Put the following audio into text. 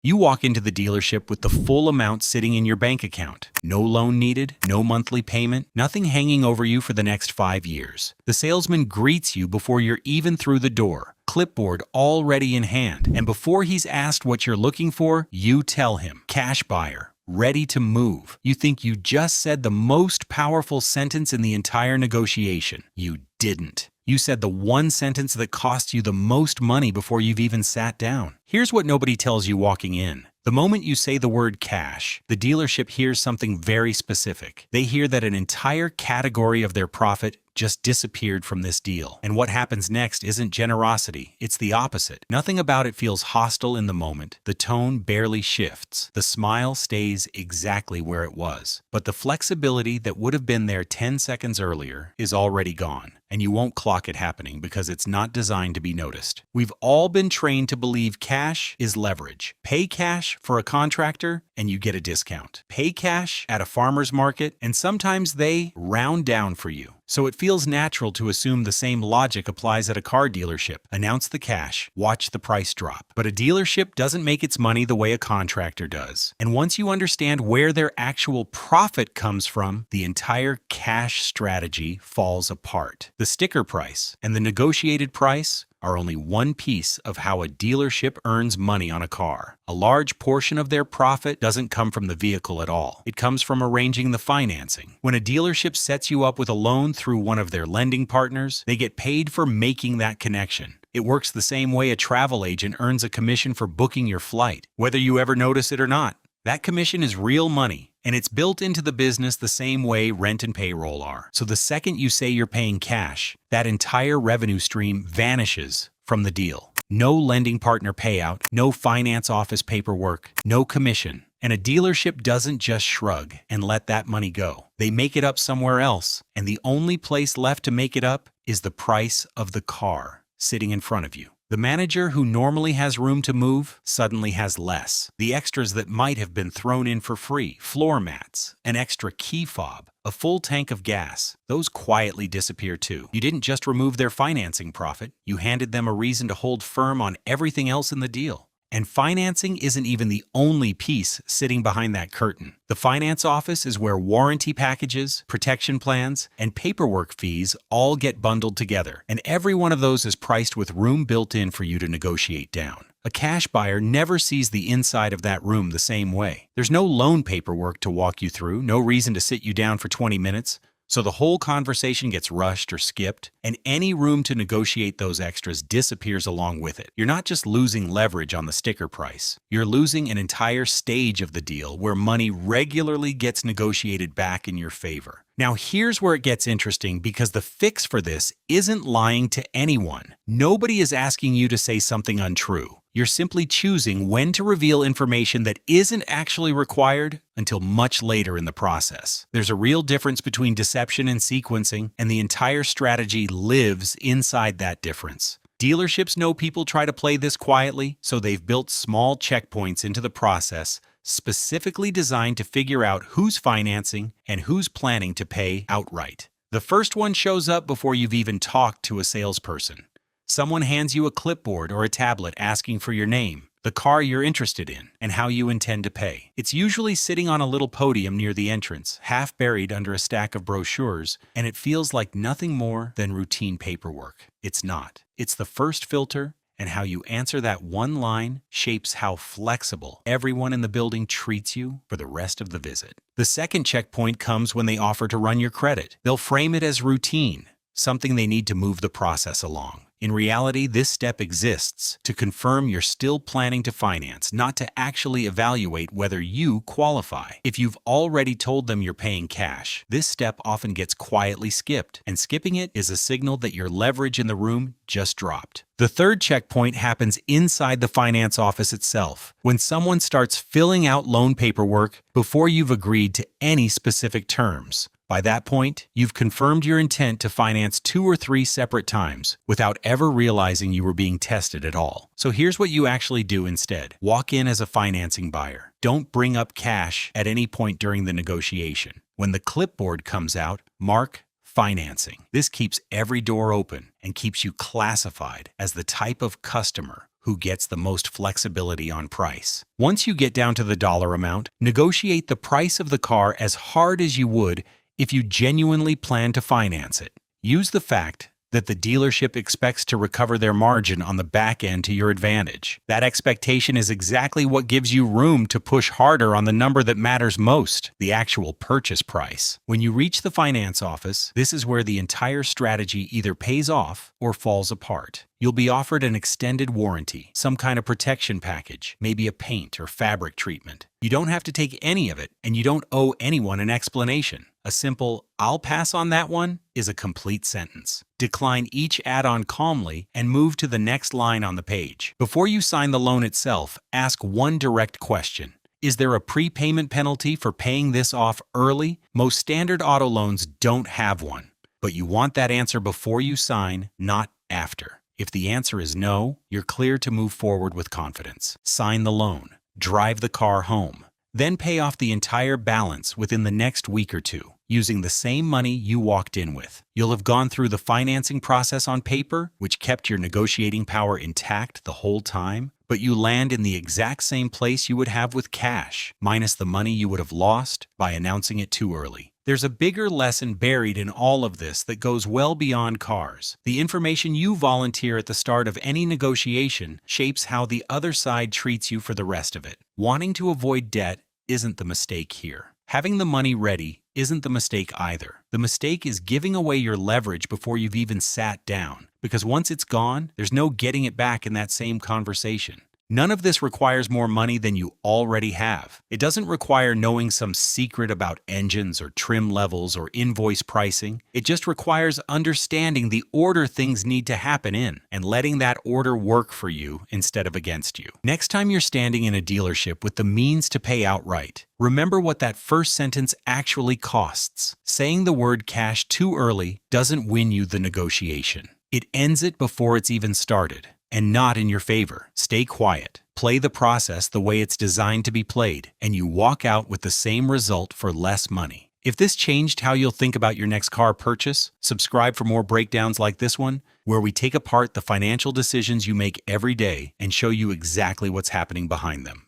You walk into the dealership with the full amount sitting in your bank account. No loan needed, no monthly payment, nothing hanging over you for the next 5 years. The salesman greets you before you're even through the door, clipboard already in hand. And before he's asked what you're looking for, you tell him, cash buyer, ready to move. You think you just said the most powerful sentence in the entire negotiation. You didn't. You said the one sentence that cost you the most money before you've even sat down. Here's what nobody tells you walking in. The moment you say the word cash, the dealership hears something very specific. They hear that an entire category of their profit just disappeared from this deal. And what happens next isn't generosity, it's the opposite. Nothing about it feels hostile in the moment. The tone barely shifts. The smile stays exactly where it was. But the flexibility that would have been there 10 seconds earlier is already gone. And you won't clock it happening because it's not designed to be noticed. We've all been trained to believe cash is leverage. Pay cash for a contractor and you get a discount. Pay cash at a farmer's market and sometimes they round down for you. So it feels natural to assume the same logic applies at a car dealership. Announce the cash, watch the price drop. But a dealership doesn't make its money the way a contractor does. And once you understand where their actual profit comes from, the entire cash strategy falls apart. The sticker price and the negotiated price are only one piece of how a dealership earns money on a car. A large portion of their profit doesn't come from the vehicle at all. It comes from arranging the financing. When a dealership sets you up with a loan through one of their lending partners, they get paid for making that connection. It works the same way a travel agent earns a commission for booking your flight, whether you ever notice it or not. That commission is real money, and it's built into the business the same way rent and payroll are. So the second you say you're paying cash, that entire revenue stream vanishes from the deal. No lending partner payout, no finance office paperwork, no commission. And a dealership doesn't just shrug and let that money go. They make it up somewhere else, and the only place left to make it up is the price of the car sitting in front of you. The manager who normally has room to move suddenly has less. The extras that might have been thrown in for free, floor mats, an extra key fob, a full tank of gas, those quietly disappear too. You didn't just remove their financing profit, you handed them a reason to hold firm on everything else in the deal. And financing isn't even the only piece sitting behind that curtain. The finance office is where warranty packages, protection plans, and paperwork fees all get bundled together. And every one of those is priced with room built in for you to negotiate down. A cash buyer never sees the inside of that room the same way. There's no loan paperwork to walk you through, no reason to sit you down for 20 minutes. So the whole conversation gets rushed or skipped, and any room to negotiate those extras disappears along with it. You're not just losing leverage on the sticker price. You're losing an entire stage of the deal where money regularly gets negotiated back in your favor. Now here's where it gets interesting because the fix for this isn't lying to anyone. Nobody is asking you to say something untrue. You're simply choosing when to reveal information that isn't actually required until much later in the process. There's a real difference between deception and sequencing, and the entire strategy lives inside that difference. Dealerships know people try to play this quietly, so they've built small checkpoints into the process specifically designed to figure out who's financing and who's planning to pay outright. The first one shows up before you've even talked to a salesperson. Someone hands you a clipboard or a tablet asking for your name, the car you're interested in, and how you intend to pay. It's usually sitting on a little podium near the entrance, half buried under a stack of brochures, and it feels like nothing more than routine paperwork. It's not. It's the first filter, and how you answer that one line shapes how flexible everyone in the building treats you for the rest of the visit. The second checkpoint comes when they offer to run your credit. They'll frame it as routine, something they need to move the process along. In reality, this step exists to confirm you're still planning to finance, not to actually evaluate whether you qualify. If you've already told them you're paying cash, this step often gets quietly skipped, and skipping it is a signal that your leverage in the room just dropped. The third checkpoint happens inside the finance office itself, when someone starts filling out loan paperwork before you've agreed to any specific terms. By that point, you've confirmed your intent to finance 2 or 3 separate times without ever realizing you were being tested at all. So here's what you actually do instead. Walk in as a financing buyer. Don't bring up cash at any point during the negotiation. When the clipboard comes out, mark financing. This keeps every door open and keeps you classified as the type of customer who gets the most flexibility on price. Once you get down to the dollar amount, negotiate the price of the car as hard as you would if you genuinely plan to finance it. Use the fact that the dealership expects to recover their margin on the back end to your advantage. That expectation is exactly what gives you room to push harder on the number that matters most, the actual purchase price. When you reach the finance office, this is where the entire strategy either pays off or falls apart. You'll be offered an extended warranty, some kind of protection package, maybe a paint or fabric treatment. You don't have to take any of it, and you don't owe anyone an explanation. A simple, "I'll pass on that one," is a complete sentence. Decline each add-on calmly and move to the next line on the page. Before you sign the loan itself, ask one direct question. Is there a prepayment penalty for paying this off early? Most standard auto loans don't have one, but you want that answer before you sign, not after. If the answer is no, you're clear to move forward with confidence. Sign the loan. Drive the car home. Then pay off the entire balance within the next week or two, using the same money you walked in with. You'll have gone through the financing process on paper, which kept your negotiating power intact the whole time, but you land in the exact same place you would have with cash, minus the money you would have lost by announcing it too early. There's a bigger lesson buried in all of this that goes well beyond cars. The information you volunteer at the start of any negotiation shapes how the other side treats you for the rest of it. Wanting to avoid debt isn't the mistake here. Having the money ready isn't the mistake either. The mistake is giving away your leverage before you've even sat down, because once it's gone, there's no getting it back in that same conversation. None of this requires more money than you already have. It doesn't require knowing some secret about engines or trim levels or invoice pricing. It just requires understanding the order things need to happen in and letting that order work for you instead of against you. Next time you're standing in a dealership with the means to pay outright, remember what that first sentence actually costs. Saying the word cash too early doesn't win you the negotiation. It ends it before it's even started. And not in your favor. Stay quiet. Play the process the way it's designed to be played, and you walk out with the same result for less money. If this changed how you'll think about your next car purchase, subscribe for more breakdowns like this one, where we take apart the financial decisions you make every day and show you exactly what's happening behind them.